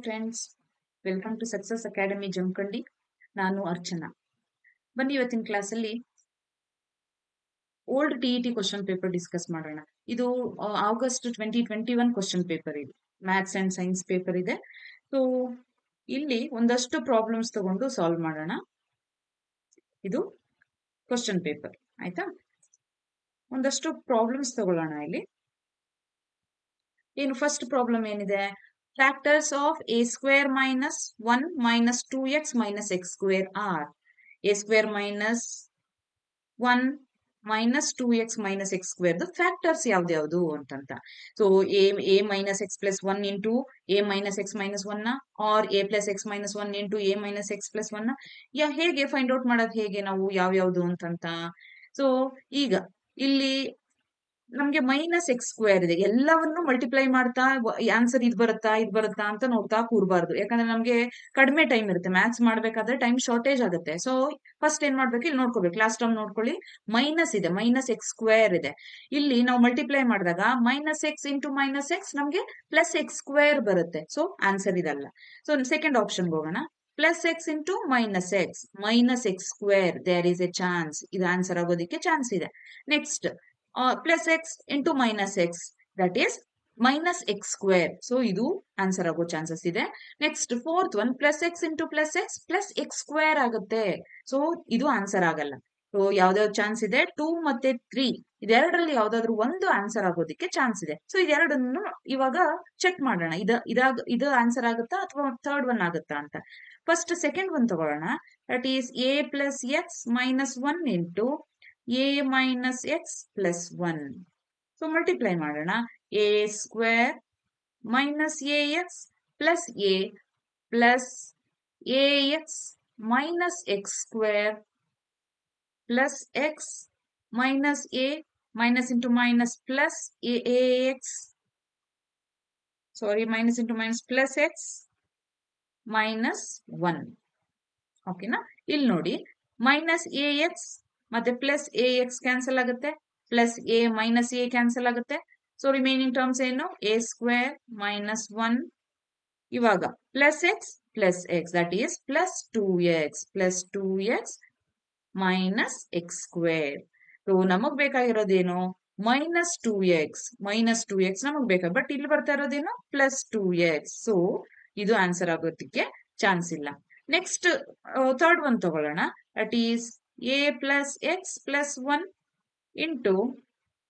Friends, welcome to success academy Jamkhandi. ನಾನು ಅರ್ಚನಾ. ಬನ್ನಿ ಇವತ್ತಿನ ಕ್ಲಾಸಲ್ಲಿ old TET question paper discuss ಮಾಡೋಣ. ಇದು ಆಗಸ್ಟ್ 2021 ಕ್ವಶನ್ ಪೇಪರ್. ಇದು ಮ್ಯಾಥ್ಸ್ ಅಂಡ್ ಸೈನ್ಸ್ ಪೇಪರ್ ಇದೆ. ಸೊ ಇಲ್ಲಿ ಒಂದಷ್ಟು ಪ್ರಾಬ್ಲಮ್ಸ್ ತಗೊಂಡು ಸಾಲ್ವ್ ಮಾಡೋಣ. ಇದು ಕ್ವಶನ್ ಪೇಪರ್ ಆಯ್ತಾ. ಒಂದಷ್ಟು ಪ್ರಾಬ್ಲಮ್ಸ್ ತಗೊಳ್ಳೋಣ. ಇಲ್ಲಿ ಏನು ಫಸ್ಟ್ ಪ್ರಾಬ್ಲಮ್ ಏನಿದೆ? Factors of a square minus 1 minus 2x minus x square are a square minus 1 minus 2x minus x square. The factors ಯಾವ್ದು ಅಂತಂತ. So a minus x plus 1 into a minus x minus 1 or a plus x minus 1 into a minus x plus 1 ಹೇಗೆ find out ಮಾಡೋದು? ಹೇಗೆ ನಾವು ಯಾವ್ಯಾವ್ದು ಅಂತಂತ. So ಈಗ ಇಲ್ಲಿ ನಮ್ಗೆ ಮೈನಸ್ ಎಕ್ಸ್ ಸ್ಕ್ವೇರ್ ಇದೆ. ಎಲ್ಲವನ್ನು ಮಲ್ಟಿಪ್ಲೈ ಮಾಡ್ತಾ ಆನ್ಸರ್ ಇದು ಬರುತ್ತಾ ಅಂತ ನೋಡ್ತಾ ಕೂರ್ಬಾರ್ದು. ಯಾಕಂದ್ರೆ ನಮ್ಗೆ ಕಡಿಮೆ ಟೈಮ್ ಇರುತ್ತೆ. ಮ್ಯಾಥ್ಸ್ ಮಾಡ್ಬೇಕಾದ್ರೆ ಟೈಮ್ ಶಾರ್ಟೇಜ್ ಆಗುತ್ತೆ. ಸೊ ಫಸ್ಟ್ ಏನ್ ಮಾಡ್ಬೇಕು, ಇಲ್ಲಿ ನೋಡ್ಕೋಬೇಕು. ಲಾಸ್ಟ್ ಟರ್ಮ್ ನೋಡ್ಕೊಳ್ಳಿ, ಮೈನಸ್ ಇದೆ, ಮೈನಸ್ ಎಕ್ಸ್ ಸ್ಕ್ವೇರ್ ಇದೆ. ಇಲ್ಲಿ ನಾವು ಮಲ್ಟಿಪ್ಲೈ ಮಾಡಿದಾಗ minus X into minus X ನಮ್ಗೆ ಪ್ಲಸ್ ಎಕ್ಸ್ ಸ್ಕ್ವೇರ್ ಬರುತ್ತೆ. ಸೊ ಆನ್ಸರ್ ಇದಲ್ಲ. ಸೊ ಸೆಕೆಂಡ್ ಆಪ್ಷನ್ ಹೋಗೋಣ. Plus X into minus X square, there is a chance. ಇದು ಆನ್ಸರ್ ಆಗೋದಿಕ್ಕೆ ಚಾನ್ಸ್ ಇದೆ. Next plus x into minus x, that is minus x square. So ಇದು answer ಆಗೋ chances ಇದೆ. Next fourth one, plus X into plus X square ಆಗುತ್ತೆ. So ಇದು answer ಆಗಲ್ಲ. So ಯಾವ್ದಾವ್ದು chance ಇದೆ? 2 ಮತ್ತೆ 3 ಇದೆರಡರಲ್ಲಿ ಯಾವ್ದಾದ್ರು ಒಂದು ಆನ್ಸರ್ ಆಗೋದಿಕ್ಕೆ ಚಾನ್ಸ್ ಇದೆ. ಸೊ ಇದೆರಡನ್ನು ಇವಾಗ ಚೆಕ್ ಮಾಡೋಣ. ಇದು ಆನ್ಸರ್ ಆಗುತ್ತಾ ಅಥವಾ ಥರ್ಡ್ ಒನ್ ಆಗುತ್ತಾ ಅಂತ. ಫಸ್ಟ್ ಸೆಕೆಂಡ್ ಒನ್ ತಗೊಳ್ಳೋಣ. That is a plus X minus 1 into a minus x plus 1. So multiply ಮಾಡೋಣ. a square minus ax plus a plus ax minus x square plus x minus a minus into minus plus ax. Sorry, minus into minus plus x minus 1. ಓಕೆನಾ? ಇಲ್ಲಿ ನೋಡಿ, minus ax ಮತ್ತೆ plus A X cancel ಆಗುತ್ತೆ, plus A minus A cancel ಆಗುತ್ತೆ. So remaining terms ಏನು? A square minus 1. ಇವಾಗ plus X that is plus 2x minus X square. So ನಮಗ್ ಬೇಕಾಗಿರೋದೇನು? Minus two X ನಮಗ್ ಬೇಕಾಗ. ಬಟ್ ಇಲ್ಲಿ ಬರ್ತಾ ಇರೋದೇನು? Plus 2x. ಸೊ ಇದು ಆನ್ಸರ್ ಆಗೋದಕ್ಕೆ ಚಾನ್ಸ್ ಇಲ್ಲ. ನೆಕ್ಸ್ಟ್ ಥರ್ಡ್ ಒನ್ ತಗೊಳ್ಳೋಣ. That is a plus x plus 1 into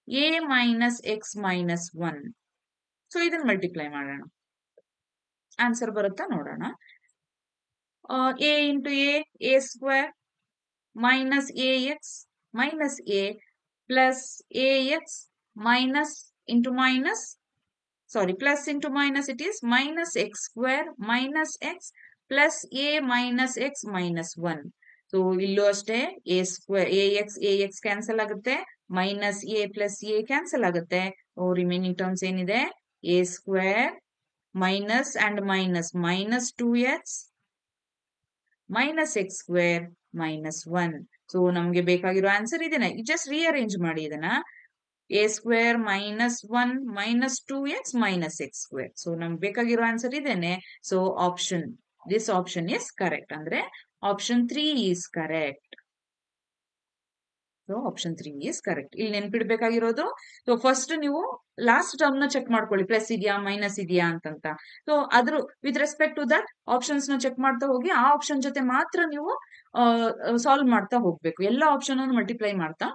a minus x minus 1. So ಇದನ್ನ ಮಲ್ಟಿಪ್ಲೈ ಮಾಡೋಣ. ಆನ್ಸರ್ ಬರುತ್ತಾ ನೋಡೋಣ. a into a square minus a plus ax minus into minus, sorry, plus into minus, it is minus X square minus X plus a minus X minus 1. So ಇಲ್ಲೂ ಅಷ್ಟೇ, A square X cancel ಆಗುತ್ತೆ, minus A plus A cancel ಆಗುತ್ತೆ. Remaining terms ಏನಿದೆ? A square minus and minus minus 2x minus X square minus 1. So ನಮ್ಗೆ ಬೇಕಾಗಿರೋ answer ಇದನ್ನ just rearrange ಮಾಡಿ. ಇದನ್ನ a square minus 1 minus 2x minus X square. So ನಮ್ಗೆ ಬೇಕಾಗಿರೋ answer ಇದೇನೆ. So this option is correct. ಅಂದ್ರೆ option 3 is correct. So option 3 is correct. ಇಲ್ಲಿ ನೆನ್ಪಿಡ್ಬೇಕಾಗಿರೋದು, ಸೊ ಫಸ್ಟ್ ನೀವು ಲಾಸ್ಟ್ ಟರ್ಮ್ ನ ಚೆಕ್ ಮಾಡ್ಕೊಳ್ಳಿ, ಪ್ಲಸ್ ಇದೆಯಾ ಮೈನಸ್ ಇದೆಯಾ ಅಂತಂತ. ಸೊ ಅದ್ರ with respect to that options ನ ಚೆಕ್ ಮಾಡ್ತಾ ಹೋಗಿ, ಆ ಆಪ್ಷನ್ ಜೊತೆ ಮಾತ್ರ ನೀವು ಸಾಲ್ವ್ ಮಾಡ್ತಾ ಹೋಗ್ಬೇಕು. ಎಲ್ಲ ಆಪ್ಷನ್ ಅನ್ನು ಮಲ್ಟಿಪ್ಲೈ ಮಾಡ್ತಾ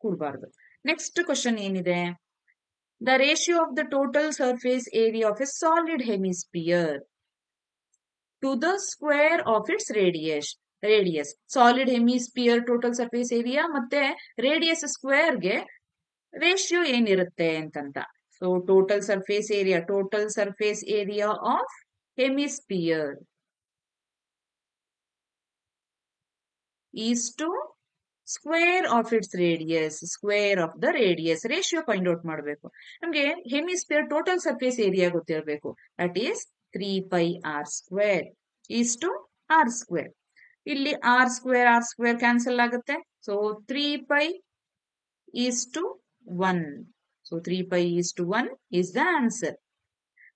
ಕೂಡಬಾರ್ದು. ನೆಕ್ಸ್ಟ್ ಕ್ವಶನ್ ಏನಿದೆ? The ratio of the total surface area of a solid hemisphere to the square of its radius. Solid hemisphere total surface area ಮತ್ತೆ ರೇಡಿಯಸ್ ಸ್ಕ್ವೇರ್ ಗೆ ರೇಷಿಯೋ ಏನಿರುತ್ತೆ ಅಂತಂತ. So total surface area of hemisphere is to square of its radius, square of the radius. Ratio find out ಮಾಡಬೇಕು. ನಮ್ಗೆ hemisphere total surface area ಗೊತ್ತಿರಬೇಕು. That is 3 pi r square is to r square. ಇಲ್ಲಿ r square cancel ಆಗುತ್ತೆ. So 3 pi is to 1. So 3 pi is to 1 is the answer.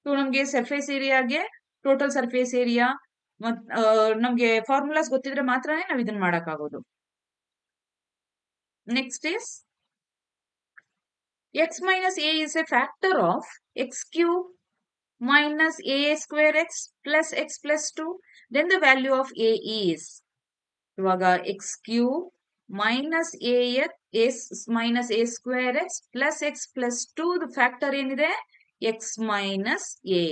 So ನಮ್ಗೆ surface ಏರಿಯಾಗೆ total surface area ನಮ್ಗೆ formulas ಗೊತ್ತಿದ್ರೆ ಮಾತ್ರನೇ ನಾವ್ ಇದನ್ನ ಮಾಡಕ್ಕಾಗೋದು. Next is x minus a is a factor of x cube minus a square x plus x plus 2. Then the value of a is ಇವಾಗ x cube minus minus a square x plus x plus 2 the factor ಏನಿದೆ x minus a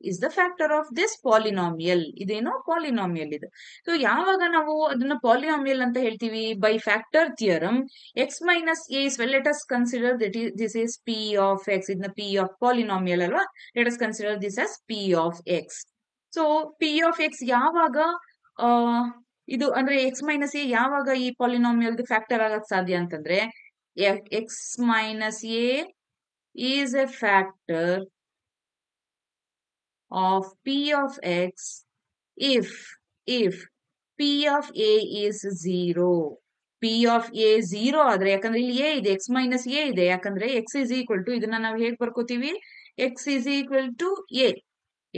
is the factor of this polynomial. ಇದೇನೋ polynomial ಇದು. So ಯಾವಾಗ ನಾವು ಅದನ್ನ polynomial ಅಂತ ಹೇಳ್ತೀವಿ by factor theorem x minus a is, well, let us consider that this is p of x. ಇದನ್ನ p of polynomial ಅಲ್ವಾ, let us consider this as p of x. So p of x ಯಾವಾಗ ಇದು ಅಂದ್ರೆ x minus a ಯಾವಾಗ ಈ polynomial factor ಆಗಕ್ ಸಾಧ್ಯ ಅಂತಂದ್ರೆ x minus a is a factor of p of x if p of a is 0. p of a 0 ಆದ್ರೆ, ಯಾಕಂದ್ರೆ ಇಲ್ಲಿ a ಇದೆ, x minus a ಇದೆ, ಯಾಕಂದ್ರೆ x is equal to, ಇದನ್ನ ನಾವು ಹೇಗೆ ಬರ್ಕೋತೀವಿ, x is equal to a,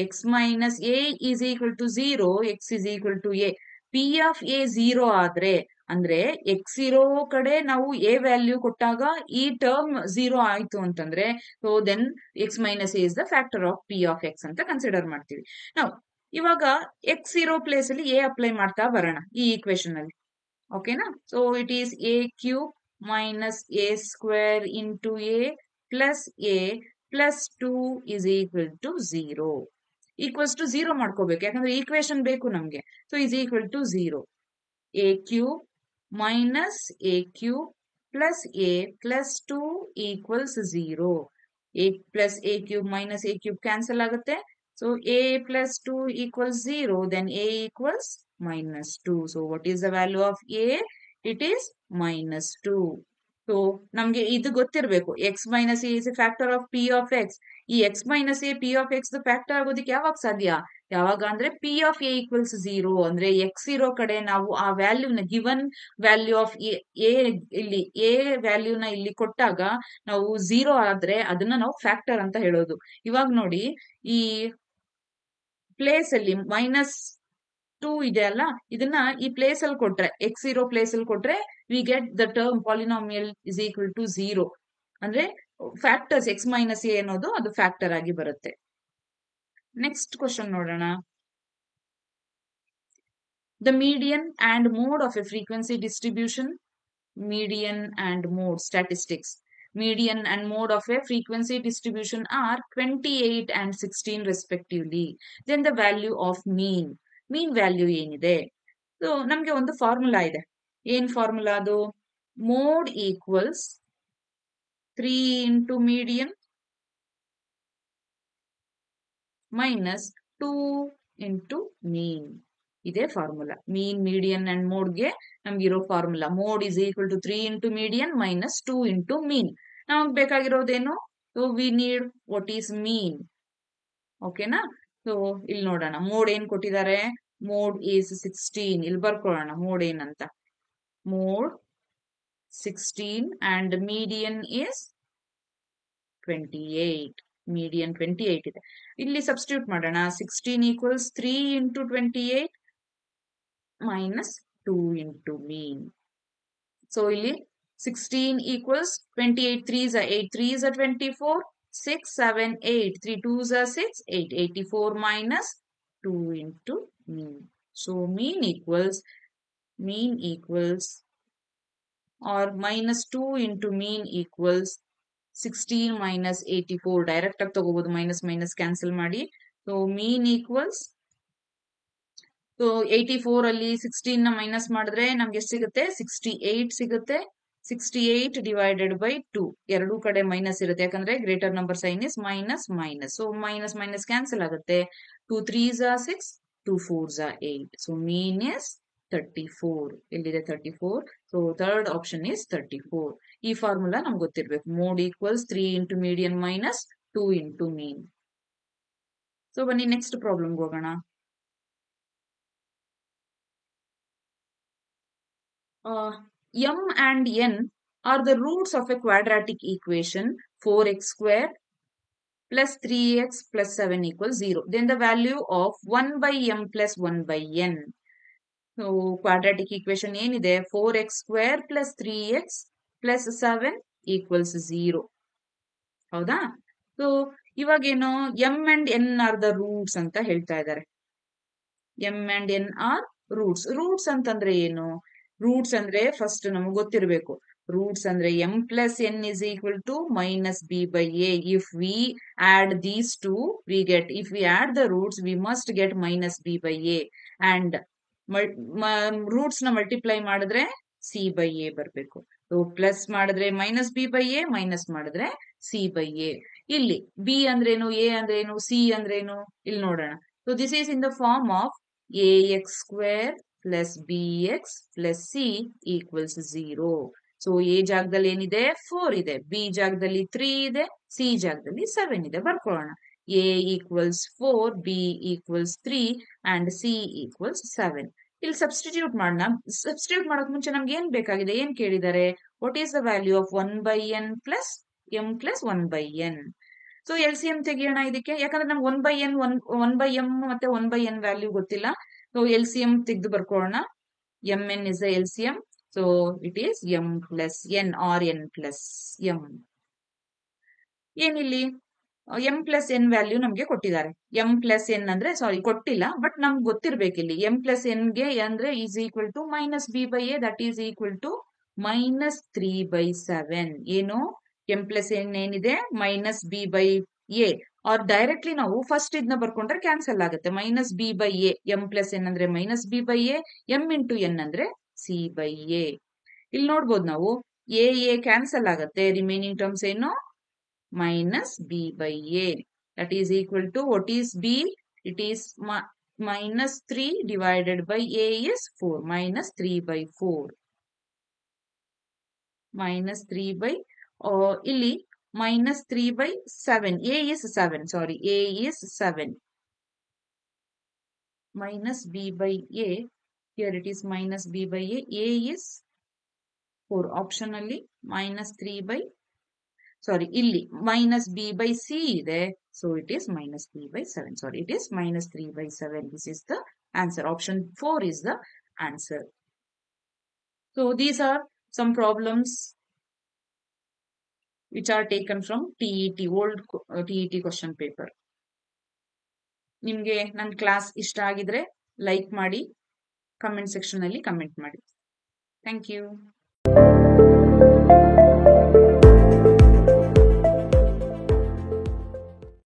x minus a is equal to 0, x is equal to a. p of a 0 ಆದ್ರೆ ಅಂದ್ರೆ x ಇರೋ ಕಡೆ ನಾವು a ವ್ಯಾಲ್ಯೂ ಕೊಟ್ಟಾಗ ಈ ಟರ್ಮ್ 0 ಆಯ್ತು ಅಂತಂದ್ರೆ, so then x minus a is the factor of p of x ಅಂತ ಕನ್ಸಿಡರ್ ಮಾಡ್ತೀವಿ ನಾವು. ಇವಾಗ x ಇರೋ ಪ್ಲೇಸ್ ಅಲ್ಲಿ a ಅಪ್ಲೈ ಮಾಡ್ತಾ ಬರೋಣ ಈ ಈಕ್ವೇಶನ್ ಅಲ್ಲಿ, ಓಕೆನಾ. So it is a cube minus a square into a plus a plus 2 is equal to 0. Equals to 0 ಮಾಡ್ಕೋಬೇಕು, ಯಾಕಂದ್ರೆ ಈಕ್ವೇಶನ್ ಬೇಕು ನಮ್ಗೆ. So is equal to 0. a cube minus a cube plus a plus 2 equals 0. a plus a cube minus a cube cancel ಆಗುತ್ತೆ. So a plus 2 equals 0. Then a equals minus 2. So what is the value of a? It is minus 2. So ನಮ್ಗೆ ಇದು ಗೊತ್ತಿರಬೇಕು, x minus a is a factor of p of x. ಈ x minus a p of x factor ಆಗೋದಿಕ್ಕೆ ಯಾವಾಗ ಸಾಧ್ಯ, ಯಾವಾಗ ಅಂದ್ರೆ p of a equals 0 ಅಂದ್ರೆ x ಇರೋ ಕಡೆ ನಾವು ಆ ವ್ಯಾಲ್ಯೂನ ಗಿವನ್ ವ್ಯಾಲ್ಯೂ ಆಫ್ a ಇಲ್ಲಿ a ವ್ಯಾಲ್ಯೂನ ಇಲ್ಲಿ ಕೊಟ್ಟಾಗ ನಾವು 0 ಆದ್ರೆ ಅದನ್ನ ನಾವು ಫ್ಯಾಕ್ಟರ್ ಅಂತ ಹೇಳೋದು. ಇವಾಗ ನೋಡಿ, ಈ ಪ್ಲೇಸ್ ಅಲ್ಲಿ -2 ಇದೆ ಅಲ್ಲ, ಇದನ್ನ ಈ ಪ್ಲೇಸ್ ಅಲ್ಲಿ ಕೊಟ್ರೆ, x ಇರೋ ಪ್ಲೇಸ್ ಅಲ್ಲಿ ಕೊಟ್ರೆ we get the term polynomial is equal to 0. ಅಂದ್ರೆ ಫ್ಯಾಕ್ಟರ್ಸ್ x minus a ಅನ್ನೋದು ಅದು ಫ್ಯಾಕ್ಟರ್ ಆಗಿ ಬರುತ್ತೆ. ನೆಕ್ಸ್ಟ್ ಕ್ವಶನ್ ನೋಡೋಣ. The median and mode of A frequency distribution. median and mode statistics. Median and mode of a frequency distribution are 28 and 16 respectively. Then the value of mean value ಏನಿದೆ, so ನಮ್ಗೆ ಒಂದು formula ಇದೆ. ಏನ್ formula mode? ಮೋಡ್ equals 3 into median minus 2 into mean. ಇದೇ formula. Mean, median and ಮೋಡ್ಗೆ ನಮ್ಗಿರೋ formula mode is equal to 3 into median minus 2 into mean. ನಮಗ್ ಬೇಕಾಗಿರೋದೇನು? So we need what is mean. ಓಕೆನಾ. ಸೊ ಇಲ್ಲಿ ನೋಡೋಣ, ಮೋಡ್ ಏನ್ ಕೊಟ್ಟಿದ್ದಾರೆ. Mode is 16. ಇಲ್ಲಿ ಬರ್ಕೊಳ್ಳೋಣ ಮೋಡ್ ಏನಂತ. Mode 16 and median is 28. Median 28 ಇದೆ. ಇಲ್ಲಿ ಸಬ್ಸ್ಟಿಟ್ಯೂಟ್ ಮಾಡೋಣ. 16 equals 3 into 28 minus 2 into mean. So ಇಲ್ಲಿ 16 equals 28 3s are 8 3s are 24 6 7 8 3 2s are 6 8 84 minus 2 into mean. So mean equals or minus 2 into mean equals 16 minus 84. Direct ಆಗಿ ತಗೋಬಹುದು, minus minus cancel ಮಾಡಿ. So mean equals, so 84 ಅಲ್ಲಿ 16 ನ minus ಮಾಡಿದ್ರೆ ನಮ್ಗೆ ಎಷ್ಟು ಸಿಗುತ್ತೆ? 68 ಸಿಗುತ್ತೆ. 68 ಡಿವೈಡೆಡ್ ಬೈ 2. ಎರಡೂ ಕಡೆ ಮೈನಸ್ ಇರುತ್ತೆ, ಯಾಕಂದ್ರೆ greater number sign is minus minus. So minus minus cancel ಆಗುತ್ತೆ. 2 3s are 6 2 4s are 8. So mean is 34. ಎಲ್ಲಿದೆ 34? So third option is 34. ಈ ಫಾರ್ಮುಲಾ ನಮ್ಗೆ ಗೊತ್ತಿರ್ಬೇಕು. Mode equals 3 into median minus 2 into mean. So ಬನ್ನಿ next ಪ್ರಾಬ್ಲಮ್ಗೆ ಹೋಗೋಣ. M and N are the roots of a quadratic equation 4x square plus 3x plus 7 equals 0. Then the value of 1 by m plus 1 by n. So quadratic equation ಏನಿದೆ 4x square plus 3x plus 7 equals 0. ಹೌದಾ? So ಇವಾಗೇನು m and n are the roots ಅಂತ ಹೇಳ್ತಾ ಇದ್ದಾರೆ. m and n are roots. Roots ಅಂತಂದ್ರೆ ಏನು? Roots ಅಂದ್ರೆ first ನಮಗೆ ಗೊತ್ತಿರಬೇಕು. Roots ಅಂದ್ರೆ m plus n is equal to minus b by a. If we add these two, if we add the roots, we must get minus b by a. And roots ನ multiply ಮಾಡಿದ್ರೆ c by a ಬರಬೇಕು. So plus ಮಾಡಿದ್ರೆ minus b by a, minus ಮಾಡಿದ್ರೆ c by a. ಇಲ್ಲಿ b ಅಂದ್ರೇನು, a ಅಂದ್ರೇನು, c ಅಂದ್ರೇನು ಇಲ್ಲಿ ನೋಡೋಣ. So this is in the form of ax square plus bx plus c equals 0. So a ಜಾಗದಲ್ಲಿ ಏನಿದೆ 4 ಇದೆ, b ಜಾಗದಲ್ಲಿ 3 ಇದೆ, c ಜಾಗದಲ್ಲಿ 7 ಇದೆ. ಬರ್ಕೊಳ್ಳೋಣ. a equals 4, b equals 3 and c equals 7. ಇಲ್ಲಿ ಸಬ್ಸ್ಟಿಟ್ಯೂಟ್ ಮಾಡೋಣ. ಸಬ್ಸ್ಟಿಟ್ಯೂಟ್ ಮಾಡೋಕ್ ಮುಂಚೆ ನಮ್ಗೆ ಏನ್ ಬೇಕಾಗಿದೆ, ಏನ್ ಕೇಳಿದ್ದಾರೆ? What is the value of 1 by n plus m plus 1 by n. So L C M ತೆಗಿಯೋಣ ಇದಕ್ಕೆ, ಯಾಕಂದ್ರೆ ನಮ್ಗೆ 1 by n 1 by m ಮತ್ತೆ 1 by n ವ್ಯಾಲ್ಯೂ ಗೊತ್ತಿಲ್ಲ. ಸೊ ಎಲ್ ಸಿ ಎಂ ತೆಗೆದು ಬರ್ಕೊಳ್ಳೋಣ. m n is the LCM. So it is m plus n or n plus m. ಏನಿಲ್ಲಿ m plus n value ನಮ್ಗೆ ಕೊಟ್ಟಿದ್ದಾರೆ. m plus n ಅಂದ್ರೆ ಸಾರಿ ಕೊಟ್ಟಿಲ್ಲ, but ನಮ್ಗೆ ಗೊತ್ತಿರ್ಬೇಕಿಲ್ಲಿ m plus n ಗೆ ಅಂದ್ರೆ is equal to minus b by a, that is equal to minus 3 by 7. ಏನು m plus n ಏನಿದೆ minus b by a. Or directly ನಾವು ಫಸ್ಟ್ ಇದನ್ನ ಬರ್ಕೊಂಡ್ರೆ ಕ್ಯಾನ್ಸಲ್ ಆಗುತ್ತೆ. Minus b by a, m plus n ಅಂದ್ರೆ minus b by a, m into n ಅಂದ್ರೆ c by a. ಇಲ್ಲಿ ನೋಡ್ಬೋದು ನಾವು ಎ ಕ್ಯಾನ್ಸಲ್ ಆಗುತ್ತೆ, ರಿಮೈನಿಂಗ್ ಟರ್ಮ್ಸ್ ಏನು minus b by a. That is equal to, what is b? It is minus 3 divided by a is 4. Minus 3 by 4. Minus 3 by, ಇಲ್ಲಿ minus 3 by 7. A is 7. Sorry, A is 7. Minus B by A. Here it is minus B by A. A is 4. Optionally minus 3 by, sorry, illi minus B by C ide. So it is minus 3 by 7. Sorry, it is minus 3 by 7. This is the answer. Option 4 is the answer. So these are some problems which are taken from TET, old TET question paper. ನಿಮ್ಗೆ ನನ್ನ class ಇಷ್ಟ ಆಗಿದ್ರೆ like ಮಾಡಿ, comment section ಅಲ್ಲಿ comment ಮಾಡಿ. Thank you.